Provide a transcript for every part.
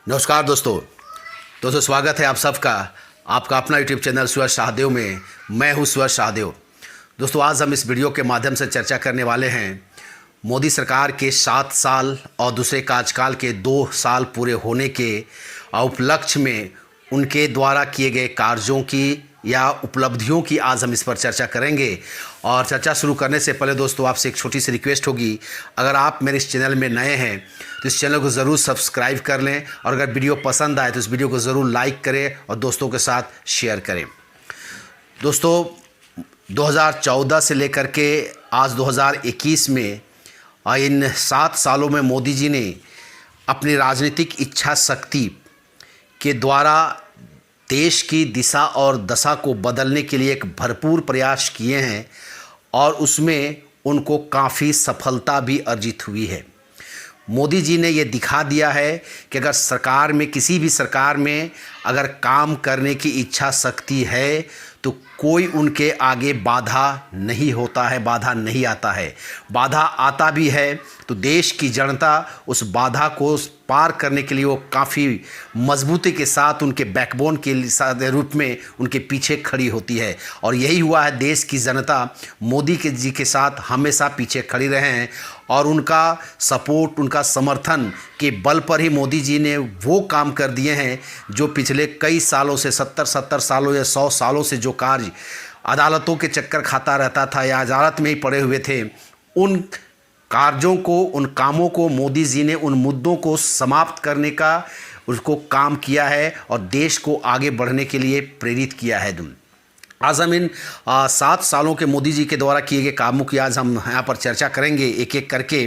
नमस्कार दोस्तों स्वागत है आप सबका आपका अपना यूट्यूब चैनल सुभाष शाहदेव में। मैं हूं सुभाष शाहदेव। दोस्तों आज हम इस वीडियो के माध्यम से चर्चा करने वाले हैं मोदी सरकार के 7 साल और दूसरे कार्यकाल के 2 साल पूरे होने के उपलक्ष्य में उनके द्वारा किए गए कार्यों की या उपलब्धियों की आज हम इस पर चर्चा करेंगे। और चर्चा शुरू करने से पहले दोस्तों आपसे एक छोटी सी रिक्वेस्ट होगी, अगर आप मेरे इस चैनल में नए हैं तो इस चैनल को ज़रूर सब्सक्राइब कर लें और अगर वीडियो पसंद आए तो इस वीडियो को ज़रूर लाइक करें और दोस्तों के साथ शेयर करें। दोस्तों 2014 से लेकर के आज 2021 में इन 7 सालों में मोदी जी ने अपनी राजनीतिक इच्छा शक्ति के द्वारा देश की दिशा और दशा को बदलने के लिए एक भरपूर प्रयास किए हैं और उसमें उनको काफ़ी सफलता भी अर्जित हुई है। मोदी जी ने ये दिखा दिया है कि अगर सरकार में किसी भी सरकार में अगर काम करने की इच्छा शक्ति है तो कोई उनके आगे बाधा नहीं होता है, बाधा नहीं आता है। बाधा आता भी है तो देश की जनता उस बाधा को पार करने के लिए वो काफ़ी मजबूती के साथ उनके बैकबोन के रूप में उनके पीछे खड़ी होती है। और यही हुआ है, देश की जनता मोदी जी के साथ हमेशा पीछे खड़ी रहे हैं और उनका सपोर्ट, उनका समर्थन के बल पर ही मोदी जी ने वो काम कर दिए हैं जो पिछले कई सालों से 70 सालों या 100 सालों से जो कार्य अदालतों के चक्कर खाता रहता था या अदालत में ही पड़े हुए थे, उन कार्यों को, उन कामों को मोदी जी ने, उन मुद्दों को समाप्त करने का उसको काम किया है और देश को आगे बढ़ने के लिए प्रेरित किया है। आज हम इन 7 सालों के मोदी जी के द्वारा किए गए कामों की आज हम यहाँ पर चर्चा करेंगे एक एक करके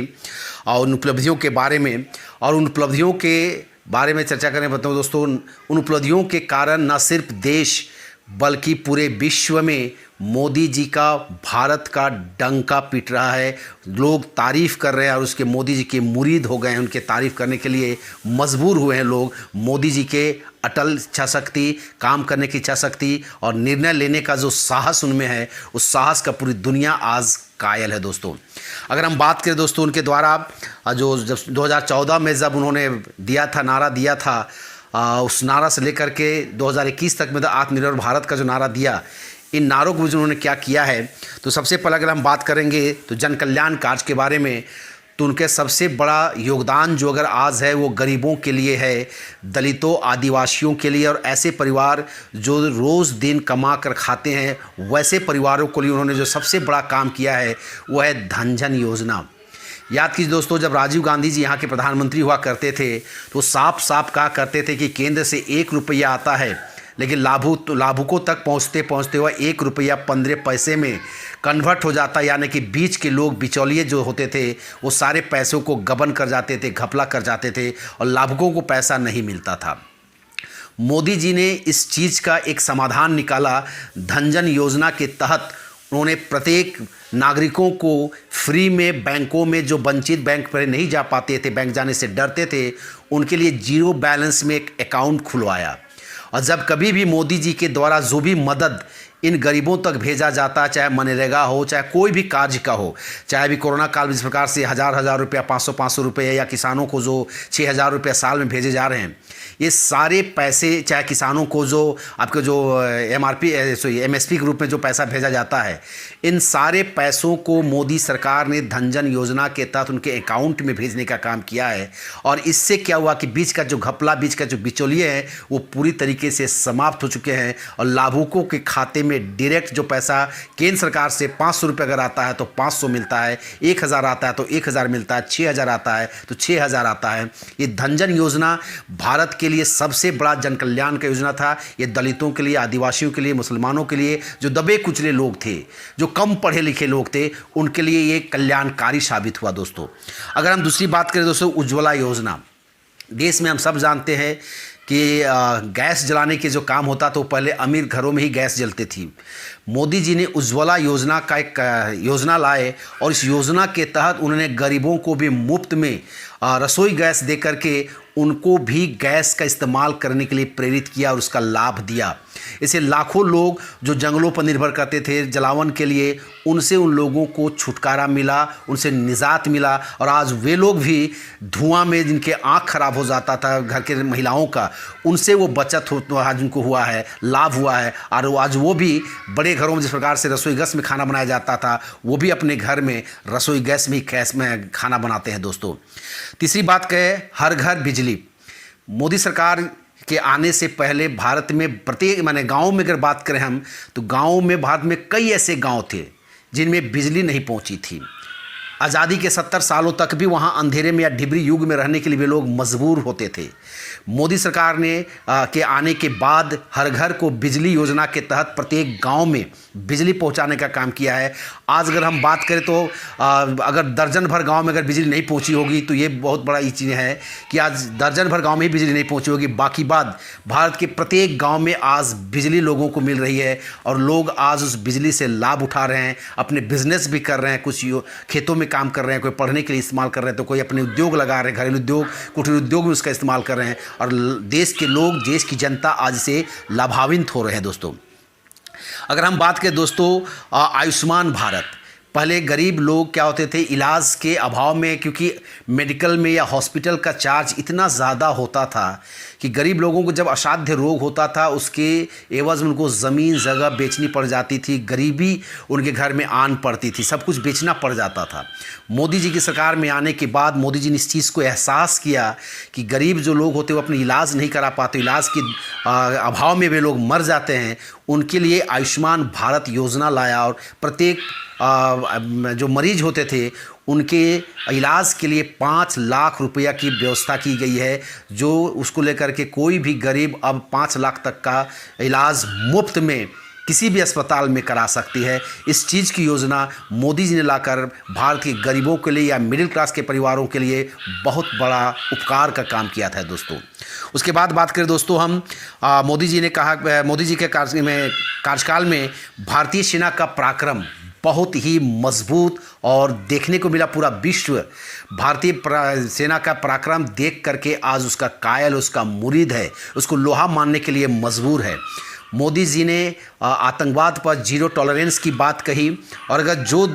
और उन उपलब्धियों के बारे में। और उन उपलब्धियों के बारे में चर्चा करने बताऊँ दोस्तों, उन उपलब्धियों के कारण न सिर्फ देश बल्कि पूरे विश्व में मोदी जी का, भारत का डंका पिट रहा है। लोग तारीफ़ कर रहे हैं और उसके मोदी जी के मुरीद हो गए हैं, उनके तारीफ़ करने के लिए मजबूर हुए हैं लोग। मोदी जी के अटल इच्छा शक्ति, काम करने की इच्छा शक्ति और निर्णय लेने का जो साहस उनमें है, उस साहस का पूरी दुनिया आज कायल है दोस्तों। अगर हम बात करें दोस्तों उनके द्वारा जो जब 2014 में जब उन्होंने दिया था, नारा दिया था, उस नारा से लेकर के 2021 तक में आत्मनिर्भर भारत का जो नारा दिया, इन नारों को जो उन्होंने क्या किया है, तो सबसे पहले अगर हम बात करेंगे तो जन कल्याण कार्य के बारे में, तो उनके सबसे बड़ा योगदान जो अगर आज है वो गरीबों के लिए है, दलितों, आदिवासियों के लिए और ऐसे परिवार जो रोज़ दिन कमा कर खाते हैं, वैसे परिवारों के लिए उन्होंने जो सबसे बड़ा काम किया है वो है धन जन योजना। याद कीजिए दोस्तों, जब राजीव गांधी जी यहाँ के प्रधानमंत्री हुआ करते थे तो साफ साफ कहा करते थे कि केंद्र से 1 रुपया आता है लेकिन लाभुकों तक पहुँचते पहुँचते हुआ 1 रुपया 15 पैसे में कन्वर्ट हो जाता, यानी कि बीच के लोग, बिचौलिए जो होते थे, वो सारे पैसों को गबन कर जाते थे, घपला कर जाते थे और लाभुकों को पैसा नहीं मिलता था। मोदी जी ने इस चीज़ का एक समाधान निकाला। धन जन योजना के तहत उन्होंने प्रत्येक नागरिकों को फ्री में बैंकों में, जो वंचित बैंक पर नहीं जा पाते थे, बैंक जाने से डरते थे, उनके लिए 0 बैलेंस में एक अकाउंट खुलवाया। और जब कभी भी मोदी जी के द्वारा जो भी मदद इन गरीबों तक भेजा जाता, चाहे मनरेगा हो, चाहे कोई भी कार्य का हो, चाहे भी कोरोना काल में जिस प्रकार से 1000 रुपया, 500 रुपये या किसानों को जो 6000 रुपया साल में भेजे जा रहे हैं, ये सारे पैसे, चाहे किसानों को जो आपके जो MSP के रूप में जो पैसा भेजा जाता है, इन सारे पैसों को मोदी सरकार ने धन जन योजना के तहत उनके अकाउंट में भेजने का काम किया है। और इससे क्या हुआ कि बीच का जो घपला, बीच का जो बिचौलिए हैं, वो पूरी तरीके से समाप्त हो चुके हैं और लाभुकों के खाते में डायरेक्ट जो पैसा केंद्र सरकार से 500 रुपये अगर आता है तो 500 मिलता है, 1000 आता है तो 1000 मिलता है, 6000 आता है तो 6000 आता है। ये धन जन योजना भारत के लिए सबसे बड़ा जन कल्याण का योजना था। ये दलितों के लिए, आदिवासियों के लिए, मुसलमानों के लिए, जो दबे कुचले लोग थे, जो कम पढ़े लिखे लोग थे, उनके लिए ये कल्याणकारी साबित हुआ दोस्तों। अगर हम दूसरी बात करें दोस्तों, उज्ज्वला योजना, देश में हम सब जानते हैं कि गैस जलाने के जो काम होता तो पहले अमीर घरों में ही गैस जलती थी। मोदी जी ने उज्ज्वला योजना का एक योजना लाए और इस योजना के तहत उन्होंने गरीबों को भी मुफ्त में रसोई गैस दे करके उनको भी गैस का इस्तेमाल करने के लिए प्रेरित किया और उसका लाभ दिया। इसे लाखों लोग जो जंगलों पर निर्भर करते थे जलावन के लिए, उनसे उन लोगों को छुटकारा मिला, उनसे निजात मिला। और आज वे लोग भी धुआं में जिनके आँख खराब हो जाता था घर के महिलाओं का, उनसे वो बचत हो आज उनको हुआ है, लाभ हुआ है। और आज वो भी बड़े घरों में जिस प्रकार से रसोई गैस में खाना बनाया जाता था, वो भी अपने घर में रसोई गैस में खाना बनाते हैं दोस्तों। तीसरी बात कहे, हर घर बिजली। मोदी सरकार के आने से पहले भारत में प्रत्येक माने गाँव में अगर बात करें हम, तो गाँव में भारत में कई ऐसे गाँव थे जिनमें बिजली नहीं पहुंची थी। आज़ादी के 70 सालों तक भी वहां अंधेरे में या डिबरी युग में रहने के लिए वे लोग मजबूर होते थे। मोदी सरकार ने के आने के बाद हर घर को बिजली योजना के तहत प्रत्येक गांव में बिजली पहुंचाने का काम किया है। आज अगर हम बात करें तो अगर दर्जन भर गांव में अगर बिजली नहीं पहुंची होगी तो ये बहुत बड़ा चीज़ है कि आज दर्जन भर गांव में ही बिजली नहीं पहुंची होगी। बाकी बात भारत के प्रत्येक गांव में आज बिजली लोगों को मिल रही है और लोग आज उस बिजली से लाभ उठा रहे हैं, अपने बिजनेस भी कर रहे हैं, कुछ खेतों में काम कर रहे हैं, कोई पढ़ने के लिए इस्तेमाल कर रहे हैं, तो कोई अपने उद्योग लगा रहे हैं, घरेलू उद्योग, कुटीर उद्योग में उसका इस्तेमाल कर रहे हैं। और देश के लोग, देश की जनता आज से लाभान्वित हो रहे हैं दोस्तों। अगर हम बात करें दोस्तों आयुष्मान भारत, पहले गरीब लोग क्या होते थे, इलाज के अभाव में, क्योंकि मेडिकल में या हॉस्पिटल का चार्ज इतना ज़्यादा होता था कि गरीब लोगों को जब असाध्य रोग होता था उसके एवज में उनको ज़मीन जगह बेचनी पड़ जाती थी, गरीबी उनके घर में आन पड़ती थी, सब कुछ बेचना पड़ जाता था। मोदी जी की सरकार में आने के बाद मोदी जी ने इस चीज़ को एहसास किया कि गरीब जो लोग होते हैं वो अपने इलाज नहीं करा पाते, इलाज के अभाव में वे लोग मर जाते हैं। उनके लिए आयुष्मान भारत योजना लाया और प्रत्येक जो मरीज होते थे उनके इलाज के लिए 5 लाख रुपया की व्यवस्था की गई है, जो उसको लेकर के कोई भी गरीब अब 5 लाख तक का इलाज मुफ्त में किसी भी अस्पताल में करा सकती है। इस चीज़ की योजना मोदी जी ने लाकर भारत के गरीबों के लिए या मिडिल क्लास के परिवारों के लिए बहुत बड़ा उपकार का काम किया था दोस्तों। उसके बाद बात करें दोस्तों हम, मोदी जी ने कहा, मोदी जी के कार्यकाल में भारतीय सेना का पराक्रम बहुत ही मजबूत और देखने को मिला। पूरा विश्व भारतीय सेना का पराक्रम देख करके आज उसका कायल, उसका मुरीद है, उसको लोहा मानने के लिए मजबूर है। मोदी जी ने आतंकवाद पर जीरो टॉलरेंस की बात कही। और अगर जो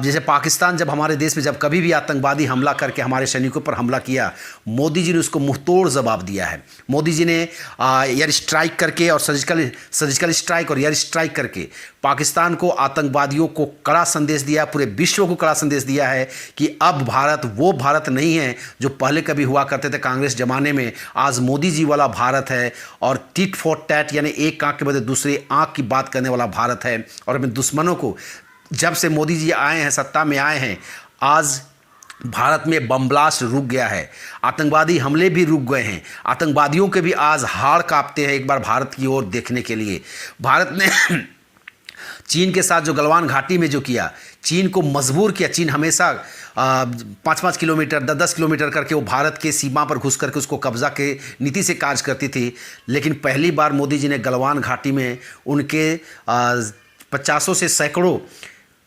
जैसे पाकिस्तान जब हमारे देश में जब कभी भी आतंकवादी हमला करके हमारे सैनिकों पर हमला किया, मोदी जी ने उसको मुंहतोड़ जवाब दिया है। मोदी जी ने एयर स्ट्राइक करके और सर्जिकल स्ट्राइक और एयर स्ट्राइक करके पाकिस्तान को, आतंकवादियों को कड़ा संदेश दिया, पूरे विश्व को कड़ा संदेश दिया है कि अब भारत वो भारत नहीं है जो पहले कभी हुआ करते थे कांग्रेस ज़माने में। आज मोदी जी वाला भारत है और टिट फॉर टैट यानी एक आंख के बदले दूसरी आंख की बात करने वाला भारत है। और अपने दुश्मनों को, जब से मोदी जी आए हैं, सत्ता में आए हैं, आज भारत में बम ब्लास्ट रुक गया है, आतंकवादी हमले भी रुक गए हैं, आतंकवादियों के भी आज हाड़ कांपते हैं एक बार भारत की ओर देखने के लिए। भारत ने चीन के साथ जो गलवान घाटी में जो किया, चीन को मजबूर किया। चीन हमेशा 5-5 किलोमीटर 10-10 किलोमीटर करके वो भारत के सीमा पर घुस करके उसको कब्जा के नीति से कार्य करती थी। लेकिन पहली बार मोदी जी ने गलवान घाटी में उनके 50 से सैकड़ों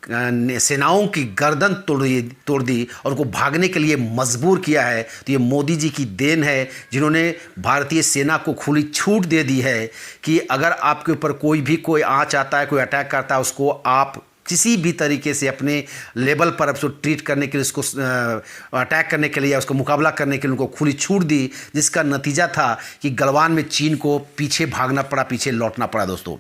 सेनाओं की गर्दन तोड़ दी और उनको भागने के लिए मजबूर किया है। तो ये मोदी जी की देन है जिन्होंने भारतीय सेना को खुली छूट दे दी है कि अगर आपके ऊपर कोई आँच आता है, कोई अटैक करता है, उसको आप किसी भी तरीके से अपने लेवल पर उसको ट्रीट करने के लिए, उसको अटैक करने के लिए, उसको मुकाबला करने के लिए उनको खुली छूट दी, जिसका नतीजा था कि गलवान में चीन को पीछे भागना पड़ा, पीछे लौटना पड़ा दोस्तों।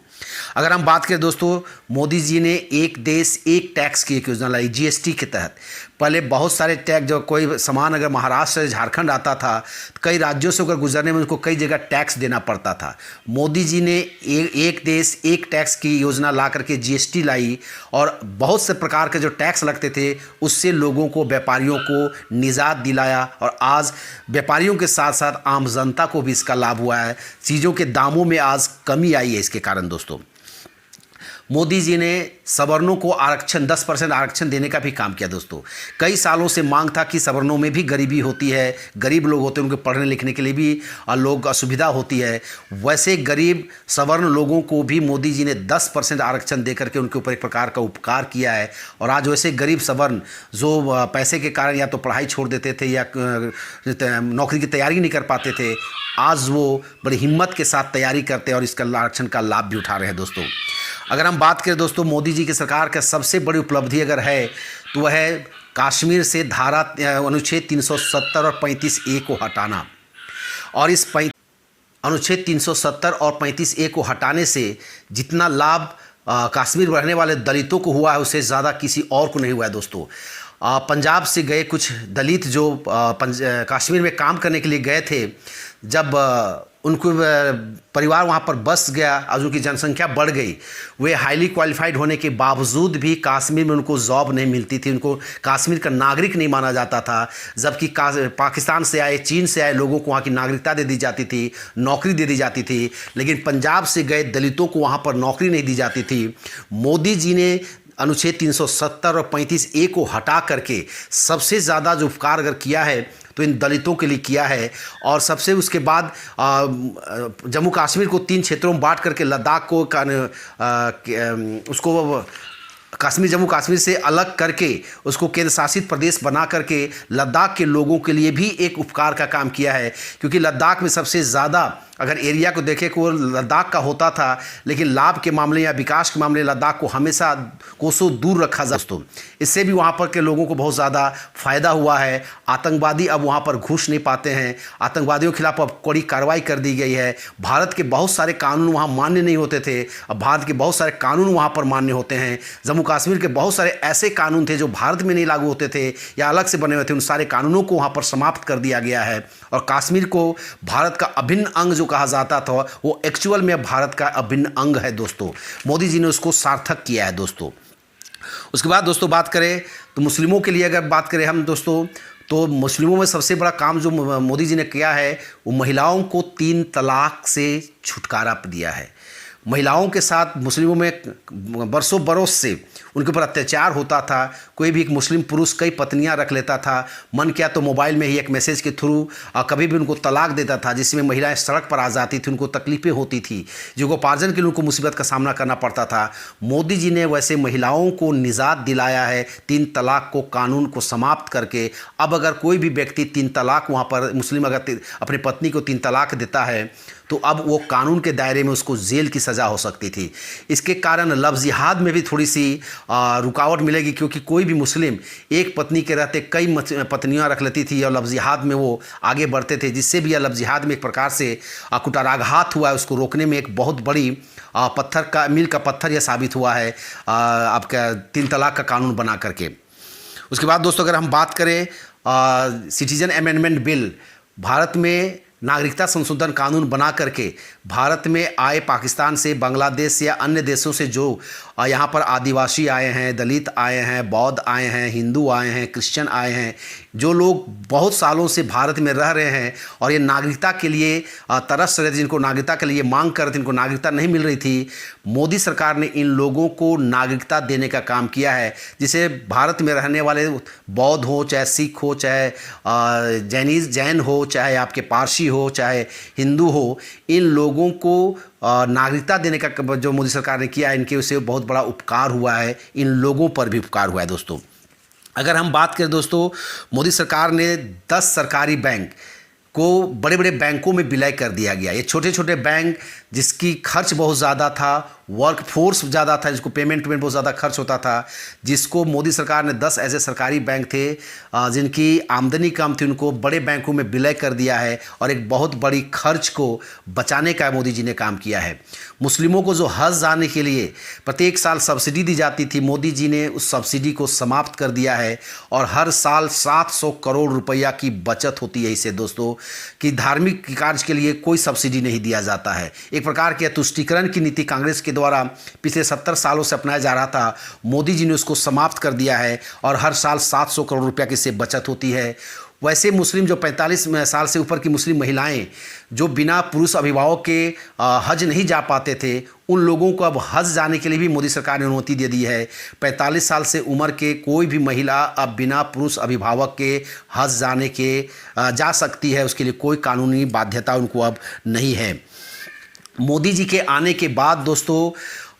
अगर हम बात करें दोस्तों, मोदी जी ने एक देश एक टैक्स की एक योजना लाई जीएसटी के तहत। पहले बहुत सारे टैक्स, जो कोई सामान अगर महाराष्ट्र से झारखंड आता था तो कई राज्यों से होकर गुजरने में उनको कई जगह टैक्स देना पड़ता था। मोदी जी ने एक देश एक टैक्स की योजना ला करके जीएसटी लाई और बहुत से प्रकार के जो टैक्स लगते थे उससे लोगों को, व्यापारियों को निजात दिलाया। और आज व्यापारियों के साथ साथ आम जनता को भी इसका लाभ हुआ है। चीज़ों के दामों में आज कमी आई है इसके कारण दोस्तों। मोदी जी ने सवर्णों को आरक्षण 10% आरक्षण देने का भी काम किया दोस्तों। कई सालों से मांग था कि सवर्णों में भी गरीबी होती है, गरीब लोग होते हैं, उनके पढ़ने लिखने के लिए भी लोग असुविधा होती है। वैसे गरीब सवर्ण लोगों को भी मोदी जी ने 10% आरक्षण दे करके उनके ऊपर एक प्रकार का उपकार किया है। और आज वैसे गरीब सवर्ण जो पैसे के कारण या तो पढ़ाई छोड़ देते थे या नौकरी की तैयारी नहीं कर पाते थे, आज वो बड़ी हिम्मत के साथ तैयारी करते हैं और इसका आरक्षण का लाभ भी उठा रहे हैं दोस्तों। अगर हम बात करें दोस्तों मोदी जी की सरकार का सबसे बड़ी उपलब्धि अगर है तो वह है कश्मीर से धारा अनुच्छेद 370 और 35A को हटाना। और इस अनुच्छेद 370 और 35A को हटाने से जितना लाभ कश्मीर में रहने वाले दलितों को हुआ है उससे ज़्यादा किसी और को नहीं हुआ है दोस्तों। पंजाब से गए कुछ दलित जो कश्मीर में काम करने के लिए गए थे, जब उनको परिवार वहाँ पर बस गया और उनकी जनसंख्या बढ़ गई, वे हाईली क्वालिफाइड होने के बावजूद भी कश्मीर में उनको जॉब नहीं मिलती थी, उनको कश्मीर का नागरिक नहीं माना जाता था। जबकि पाकिस्तान से आए, चीन से आए लोगों को वहाँ की नागरिकता दे दी जाती थी, नौकरी दे दी जाती थी, लेकिन पंजाब से गए दलितों को वहाँ पर नौकरी नहीं दी जाती थी। मोदी जी ने अनुच्छेद 370 और 35A को हटा करके सबसे ज़्यादा जो उपकार अगर किया है तो इन दलितों के लिए किया है। और सबसे उसके बाद जम्मू कश्मीर को 3 क्षेत्रों में बांट करके लद्दाख को उसको कश्मीर जम्मू कश्मीर से अलग करके उसको केंद्र शासित प्रदेश बना करके लद्दाख के लोगों के लिए भी एक उपकार का काम किया है। क्योंकि लद्दाख में सबसे ज़्यादा अगर एरिया को देखें को लद्दाख का होता था, लेकिन लाभ के मामले या विकास के मामले लद्दाख को हमेशा कोसों दूर रखा जा दोस्तों। इससे भी वहाँ पर के लोगों को बहुत ज़्यादा फ़ायदा हुआ है। आतंकवादी अब वहाँ पर घुस नहीं पाते हैं, आतंकवादियों के खिलाफ अब कड़ी कार्रवाई कर दी गई है। भारत के बहुत सारे कानून वहाँ मान्य नहीं होते थे, अब भारत के बहुत सारे कानून वहाँ पर मान्य होते हैं। जम्मू कश्मीर के बहुत सारे ऐसे कानून थे जो भारत में नहीं लागू होते थे या अलग से बने हुए थे, उन सारे कानूनों को वहाँ पर समाप्त कर दिया गया है। और कश्मीर को भारत का अभिन्न अंग जो कहा जाता था वो एक्चुअल में भारत का अभिन्न अंग है दोस्तों। मोदी जी ने उसको सार्थक किया है दोस्तों। उसके बाद दोस्तों बात करें तो मुस्लिमों के लिए अगर बात करें हम दोस्तों, तो मुस्लिमों में सबसे बड़ा काम जो मोदी जी ने किया है वो महिलाओं को 3 तलाक से छुटकारा दिया है। महिलाओं के साथ मुस्लिमों में बरसों बरस से उनके ऊपर अत्याचार होता था। कोई भी एक मुस्लिम पुरुष कई पत्नियां रख लेता था, मन किया तो मोबाइल में ही एक मैसेज के थ्रू कभी भी उनको तलाक देता था, जिसमें महिलाएं सड़क पर आ जाती थी, उनको तकलीफ़ें होती थी, जीविकोपार्जन के लिए उनको मुसीबत का सामना करना पड़ता था। मोदी जी ने वैसे महिलाओं को निजात दिलाया है 3 तलाक को कानून को समाप्त करके। अब अगर कोई भी व्यक्ति 3 तलाक वहाँ पर मुस्लिम अगर अपनी पत्नी को 3 तलाक देता है तो अब वो कानून के दायरे में उसको जेल की सज़ा हो सकती थी। इसके कारण लफ्ज़ जिहाद में भी थोड़ी सी रुकावट मिलेगी, क्योंकि कोई भी मुस्लिम एक पत्नी के रहते कई पत्नियां रख लेती थी और लफ्ज़ जिहाद में वो आगे बढ़ते थे, जिससे भी यह लफ्ज़ जिहाद में एक प्रकार से कुटाराघात हुआ है। उसको रोकने में एक बहुत बड़ी पत्थर का मील का पत्थर यह साबित हुआ है आपका 3 तलाक का कानून बना करके। उसके बाद दोस्तों अगर हम बात करें सिटीजन अमेंडमेंट बिल, भारत में नागरिकता संशोधन कानून बना करके भारत में आए पाकिस्तान से, बांग्लादेश या अन्य देशों से जो यहाँ पर आदिवासी आए हैं, दलित आए हैं, बौद्ध आए हैं, हिंदू आए हैं, क्रिश्चियन आए हैं, जो लोग बहुत सालों से भारत में रह रहे हैं और ये नागरिकता के लिए तरस रहे थे, जिनको नागरिकता के लिए मांग कर रहे थे, इनको नागरिकता नहीं मिल रही थी, मोदी सरकार ने इन लोगों को नागरिकता देने का काम किया है। जिसे भारत में रहने वाले बौद्ध हो, चाहे सिख हो, चाहे जैन हो, चाहे आपके पारसी हो, चाहे हिंदू हो, इन लोगों को नागरिकता देने का जो मोदी सरकार ने किया है, इनके उससे बहुत बड़ा उपकार हुआ है, इन लोगों पर भी उपकार हुआ है दोस्तों। अगर हम बात करें दोस्तों, मोदी सरकार ने 10 सरकारी बैंक को बड़े बड़े बैंकों में विलय कर दिया गया। ये छोटे छोटे बैंक जिसकी खर्च बहुत ज़्यादा था, वर्क फोर्स ज़्यादा था, जिसको पेमेंट में बहुत ज़्यादा खर्च होता था, जिसको मोदी सरकार ने 10 ऐसे सरकारी बैंक थे जिनकी आमदनी कम थी, उनको बड़े बैंकों में विलय कर दिया है और एक बहुत बड़ी खर्च को बचाने का मोदी जी ने काम किया है। मुस्लिमों को जो हज जाने के लिए प्रत्येक साल सब्सिडी दी जाती थी, मोदी जी ने उस सब्सिडी को समाप्त कर दिया है और हर साल 700 करोड़ रुपया की बचत होती है इससे दोस्तों, कि धार्मिक कार्य के लिए कोई सब्सिडी नहीं दिया जाता है। एक प्रकार की तुष्टीकरण की नीति कांग्रेस के द्वारा पिछले 70 सालों से अपनाया जा रहा था, मोदी जी ने उसको समाप्त कर दिया है और हर साल 700 करोड़ रुपया की इससे बचत होती है। वैसे मुस्लिम जो 45 साल से ऊपर की मुस्लिम महिलाएं जो बिना पुरुष अभिभावक के हज नहीं जा पाते थे, उन लोगों को अब हज जाने के लिए भी मोदी सरकार ने अनुमति दे दी है। 45 साल से उम्र के कोई भी महिला अब बिना पुरुष अभिभावक के हज जाने के जा सकती है, उसके लिए कोई कानूनी बाध्यता उनको अब नहीं है। मोदी जी के आने के बाद दोस्तों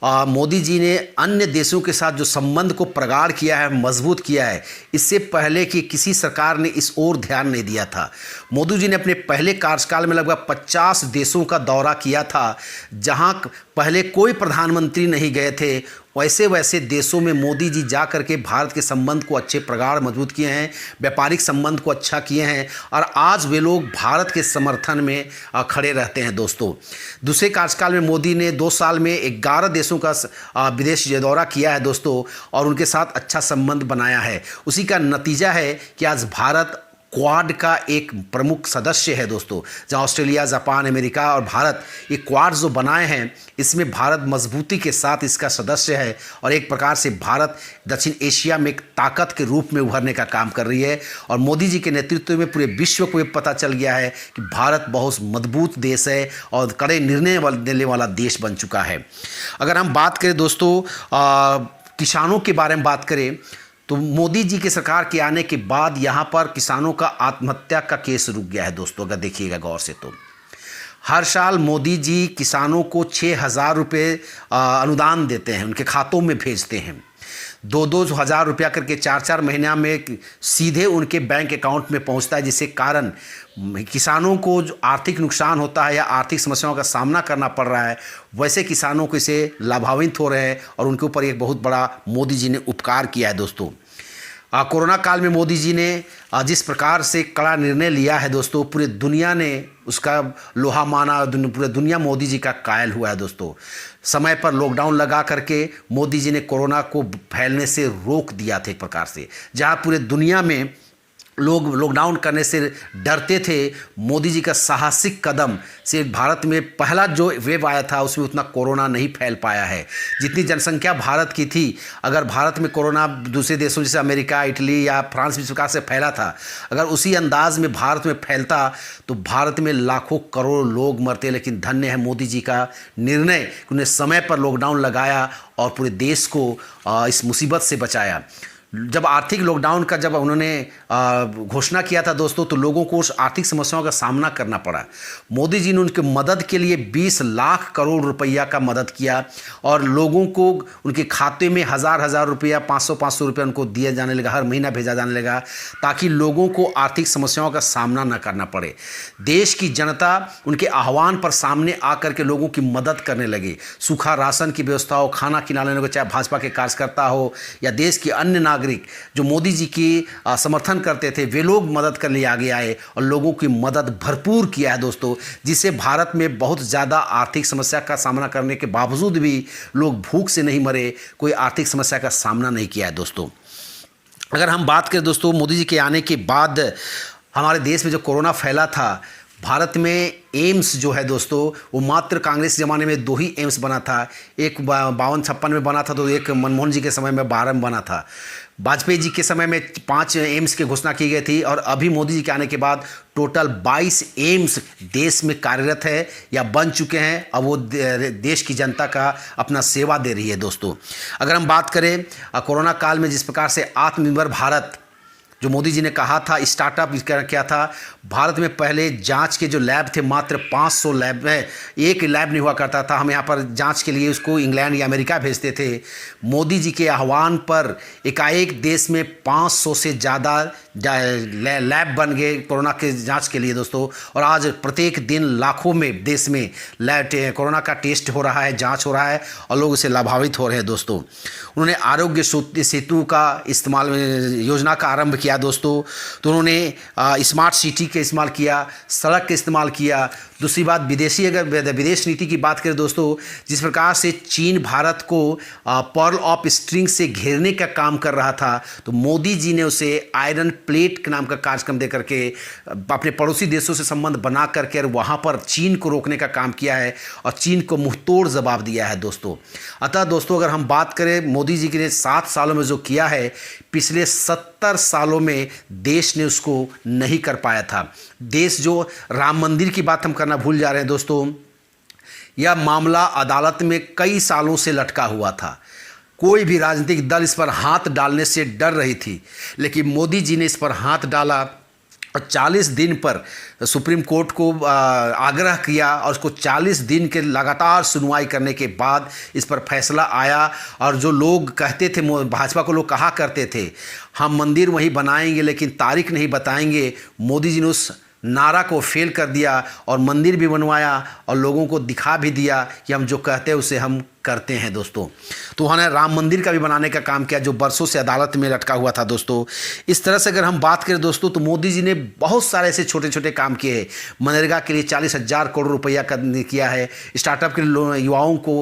मोदी जी ने अन्य देशों के साथ जो संबंध को प्रगाढ़ किया है, मजबूत किया है, इससे पहले कि किसी सरकार ने इस ओर ध्यान नहीं दिया था। मोदी जी ने अपने पहले कार्यकाल में लगभग 50 देशों का दौरा किया था, जहां पहले कोई प्रधानमंत्री नहीं गए थे। वैसे वैसे देशों में मोदी जी जा करके भारत के संबंध को अच्छे प्रगाढ़ मजबूत किए हैं, व्यापारिक संबंध को अच्छा किए हैं, और आज वे लोग भारत के समर्थन में खड़े रहते हैं दोस्तों। दूसरे कार्यकाल में मोदी ने 2 साल में 11 देशों का विदेश दौरा किया है दोस्तों, और उनके साथ अच्छा संबंध बनाया है। उसी का नतीजा है कि आज भारत क्वाड का एक प्रमुख सदस्य है दोस्तों, जहां ऑस्ट्रेलिया, जापान, अमेरिका और भारत ये क्वाड जो बनाए हैं, इसमें भारत मजबूती के साथ इसका सदस्य है, और एक प्रकार से भारत दक्षिण एशिया में एक ताकत के रूप में उभरने का काम कर रही है। और मोदी जी के नेतृत्व में पूरे विश्व को ये पता चल गया है कि भारत बहुत मजबूत देश है और कड़े निर्णय लेने वाला देश बन चुका है। अगर हम बात करें दोस्तों किसानों के बारे में बात करें, तो मोदी जी की सरकार के आने के बाद यहाँ पर किसानों का आत्महत्या का केस रुक गया है दोस्तों। अगर देखिएगा गौर से तो हर साल मोदी जी किसानों को 6,000 रुपये अनुदान देते हैं, उनके खातों में भेजते हैं। 2-2 हज़ार रुपया करके 4-4 महीना में सीधे उनके बैंक अकाउंट में पहुंचता है, जिससे कारण किसानों को जो आर्थिक नुकसान होता है या आर्थिक समस्याओं का सामना करना पड़ रहा है, वैसे किसानों को इसे लाभान्वित हो रहे हैं, और उनके ऊपर एक बहुत बड़ा मोदी जी ने उपकार किया है दोस्तों। कोरोना काल में मोदी जी ने जिस प्रकार से कड़ा निर्णय लिया है दोस्तों, पूरे दुनिया ने उसका लोहा माना, पूरे दुनिया मोदी जी का कायल हुआ है दोस्तों। समय पर लॉकडाउन लगा करके मोदी जी ने कोरोना को फैलने से रोक दिया था एक प्रकार से। जहां पूरे दुनिया में लोग लॉकडाउन करने से डरते थे, मोदी जी का साहसिक कदम से भारत में पहला जो वेव आया था उसमें उतना कोरोना नहीं फैल पाया है। जितनी जनसंख्या भारत की थी, अगर भारत में कोरोना दूसरे देशों जैसे अमेरिका, इटली या फ्रांस विश्व प्रकार से फैला था, अगर उसी अंदाज में भारत में फैलता तो भारत में लाखों करोड़ लोग मरते। लेकिन धन्य है मोदी जी का निर्णय, उन्हें समय पर लॉकडाउन लगाया और पूरे देश को इस मुसीबत से बचाया। जब आर्थिक लॉकडाउन का जब उन्होंने घोषणा किया था दोस्तों, तो लोगों को उस आर्थिक समस्याओं का सामना करना पड़ा। मोदी जी ने उनकी मदद के लिए 20 लाख करोड़ रुपया का मदद किया, और लोगों को उनके खाते में हज़ार रुपया, 500 रुपया उनको दिया जाने लगा, हर महीना भेजा जाने लगा, ताकि लोगों को आर्थिक समस्याओं का सामना न करना पड़े। देश की जनता उनके आह्वान पर सामने आकर के लोगों की मदद करने लगे। सूखा राशन की व्यवस्था हो, खाना खिलाने लगे, चाहे भाजपा के कार्यकर्ता हो या देश के अन्य नागरिक जो मोदी जी की समर्थन करते थे, वे लोग मदद करने लिए आगे आए और लोगों की मदद भरपूर किया है दोस्तों, जिससे भारत में बहुत ज़्यादा आर्थिक समस्या का सामना करने के बावजूद भी लोग भूख से नहीं मरे, कोई आर्थिक समस्या का सामना नहीं किया है दोस्तों। अगर हम बात करें दोस्तों मोदी जी के आने के बाद हमारे देश में जो कोरोना फैला था, भारत में एम्स जो है दोस्तों, वो मात्र कांग्रेस ज़माने में 2 ही एम्स बना था। एक 52-56 में बना था, तो एक मनमोहन जी के समय में 12 में बना था। वाजपेयी जी के समय में 5 एम्स की घोषणा की गई थी, और अभी मोदी जी के आने के बाद टोटल 22 एम्स देश में कार्यरत है या बन चुके हैं। अब वो देश की जनता का अपना सेवा दे रही है दोस्तों। अगर हम बात करें कोरोना काल में जिस प्रकार से आत्मनिर्भर भारत जो मोदी जी ने कहा था, स्टार्टअप क्या था, भारत में पहले जांच के जो लैब थे मात्र 500 लैब में, एक लैब नहीं हुआ करता था। हम यहाँ पर जांच के लिए उसको इंग्लैंड या अमेरिका भेजते थे। मोदी जी के आह्वान पर एकाएक देश में 500 से ज़्यादा लैब बन गए कोरोना के जांच के लिए दोस्तों, और आज प्रत्येक दिन लाखों में देश में कोरोना का टेस्ट हो रहा है, जाँच हो रहा है, और लोग उससे लाभान्वित हो रहे हैं दोस्तों। उन्होंने आरोग्य सेतु का इस्तेमाल योजना का आरंभ किया दोस्तों, तो उन्होंने स्मार्ट सिटी का इस्तेमाल किया, सड़क का इस्तेमाल किया। दूसरी बात अगर विदेश नीति की बात करें दोस्तों, जिस प्रकार से चीन भारत को पर्ल ऑफ स्ट्रिंग से घेरने का काम कर रहा था, तो मोदी जी ने उसे आयरन प्लेट के नाम का कार्यक्रम दे करके अपने पड़ोसी देशों से संबंध बना करके और वहाँ पर चीन को रोकने का काम किया है और चीन को मुंहतोड़ जवाब दिया है दोस्तों। अतः दोस्तों अगर हम बात करें मोदी जी ने 7 सालों में जो किया है, पिछले 70 सालों में देश ने उसको नहीं कर पाया था। देश जो राम मंदिर की बात हम करना भूल जा रहे हैं दोस्तों, यह मामला अदालत में कई सालों से लटका हुआ था। कोई भी राजनीतिक दल इस पर हाथ डालने से डर रही थी, लेकिन मोदी जी ने इस पर हाथ डाला और 40 दिन पर सुप्रीम कोर्ट को आग्रह किया और उसको 40 दिन के लगातार सुनवाई करने के बाद इस पर फैसला आया। और जो लोग कहते थे, भाजपा को लोग कहा करते थे हम मंदिर वहीं बनाएंगे लेकिन तारीख नहीं बताएंगे, मोदी जी ने उस नारा को फेल कर दिया और मंदिर भी बनवाया और लोगों को दिखा भी दिया कि हम जो कहते हैं उसे हम करते हैं दोस्तों। तो उन्होंने राम मंदिर का भी बनाने का काम किया जो बरसों से अदालत में लटका हुआ था दोस्तों। इस तरह से अगर हम बात करें दोस्तों तो मोदी जी ने बहुत सारे ऐसे छोटे छोटे काम किए हैं। मनरेगा के लिए 40,000 करोड़ रुपया किया है, स्टार्टअप के युवाओं को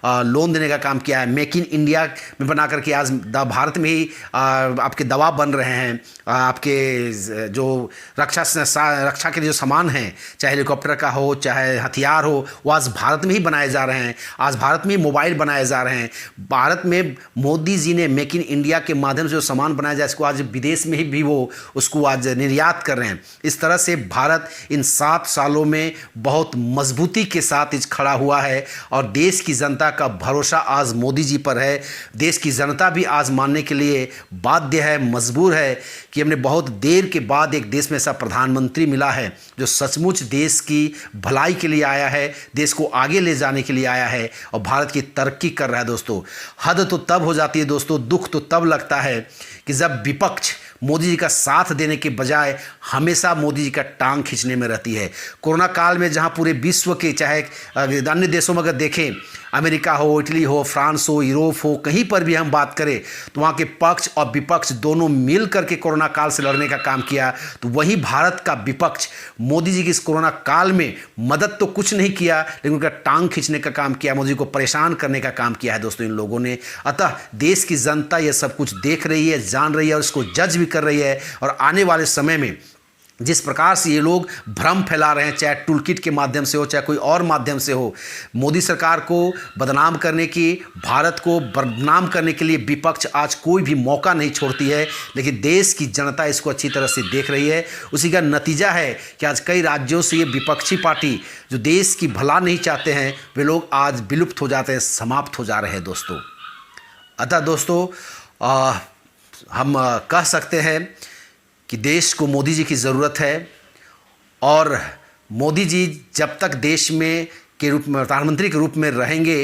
लोन देने का काम किया है, मेक इन इंडिया में बना करके आज भारत में ही आपके दवा बन रहे हैं, आपके जो रक्षा के जो सामान हैं, चाहे हेलीकॉप्टर का हो चाहे हथियार हो, वो आज भारत में ही बनाए जा रहे हैं। आज भारत में मोबाइल बनाए जा रहे हैं। भारत में मोदी जी ने मेक इन इंडिया के माध्यम से जो सामान बनाया जाए इसको आज विदेश में ही भी वो उसको आज निर्यात कर रहे हैं। इस तरह से भारत इन 7 सालों में बहुत मजबूती के साथ खड़ा हुआ है और देश की जनता का भरोसा आज मोदी जी पर है। देश की जनता भी आज मानने के लिए बाध्य है, मजबूर है कि हमने बहुत देर के बाद एक देश में ऐसा प्रधानमंत्री मिला है जो सचमुच देश की भलाई के लिए आया है, देश को आगे ले जाने के लिए आया है और भारत की तरक्की कर रहा है दोस्तों। हद तो तब हो जाती है दोस्तों, दुख तो तब लगता है कि जब विपक्ष मोदी जी का साथ देने के बजाय हमेशा मोदी जी का टांग खींचने में रहती है। कोरोना काल में जहां पूरे विश्व के चाहे अन्य देशों में अगर देखें, अमेरिका हो, इटली हो, फ्रांस हो, यूरोप हो, कहीं पर भी हम बात करें तो वहाँ के पक्ष और विपक्ष दोनों मिल करके कोरोना काल से लड़ने का काम किया। तो वही भारत का विपक्ष मोदी जी की इस कोरोना काल में मदद तो कुछ नहीं किया लेकिन उनका टांग खींचने का काम किया, मोदी जी को परेशान करने का काम किया है दोस्तों इन लोगों ने। अतः देश की जनता ये सब कुछ देख रही है, जान रही है और इसको जज भी कर रही है। और आने वाले समय में जिस प्रकार से ये लोग भ्रम फैला रहे हैं, चाहे टूल किट के माध्यम से हो चाहे कोई और माध्यम से हो, मोदी सरकार को बदनाम करने की, भारत को बदनाम करने के लिए विपक्ष आज कोई भी मौका नहीं छोड़ती है। लेकिन देश की जनता इसको अच्छी तरह से देख रही है। उसी का नतीजा है कि आज कई राज्यों से ये विपक्षी पार्टी जो देश की भला नहीं चाहते हैं वे लोग आज विलुप्त हो जाते हैं, समाप्त हो जा रहे हैं दोस्तों। अतः दोस्तों हम कह सकते हैं कि देश को मोदी जी की ज़रूरत है और मोदी जी जब तक देश में के रूप में प्रधानमंत्री के रूप में रहेंगे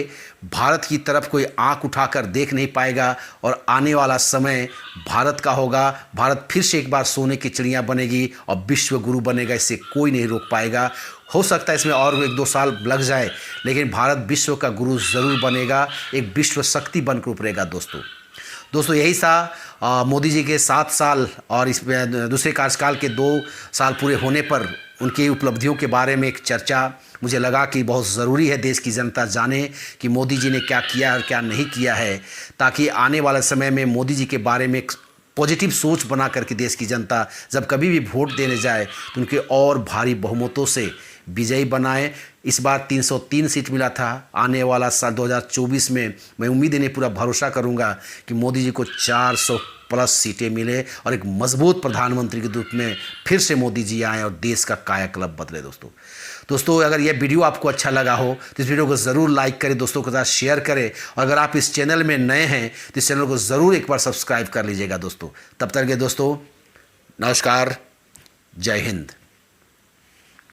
भारत की तरफ कोई आंख उठाकर देख नहीं पाएगा और आने वाला समय भारत का होगा। भारत फिर से एक बार सोने की चिड़िया बनेगी और विश्व गुरु बनेगा, इससे कोई नहीं रोक पाएगा। हो सकता है इसमें और 1-2 साल लग जाए लेकिन भारत विश्व का गुरु ज़रूर बनेगा, एक विश्व शक्ति बनकर उभरेगा दोस्तों। यही था मोदी जी के 7 साल और इस दूसरे कार्यकाल के 2 साल पूरे होने पर उनकी उपलब्धियों के बारे में एक चर्चा मुझे लगा कि बहुत ज़रूरी है देश की जनता जाने कि मोदी जी ने क्या किया और क्या नहीं किया है, ताकि आने वाले समय में मोदी जी के बारे में एक पॉजिटिव सोच बना करके देश की जनता जब कभी भी वोट देने जाए तो उनके और भारी बहुमतों से विजयी बनाए। इस बार 303 सीट मिला था, आने वाला साल 2024 में मैं उम्मीद नहीं पूरा भरोसा करूंगा कि मोदी जी को 400 प्लस सीटें मिले और एक मजबूत प्रधानमंत्री के रूप में फिर से मोदी जी आए और देश का कायाकल्प बदले दोस्तों अगर यह वीडियो आपको अच्छा लगा हो तो इस वीडियो को ज़रूर लाइक करें, दोस्तों के साथ शेयर करें और अगर आप इस चैनल में नए हैं तो इस चैनल को ज़रूर एक बार सब्सक्राइब कर लीजिएगा दोस्तों। तब तक के दोस्तों नमस्कार, जय हिंद।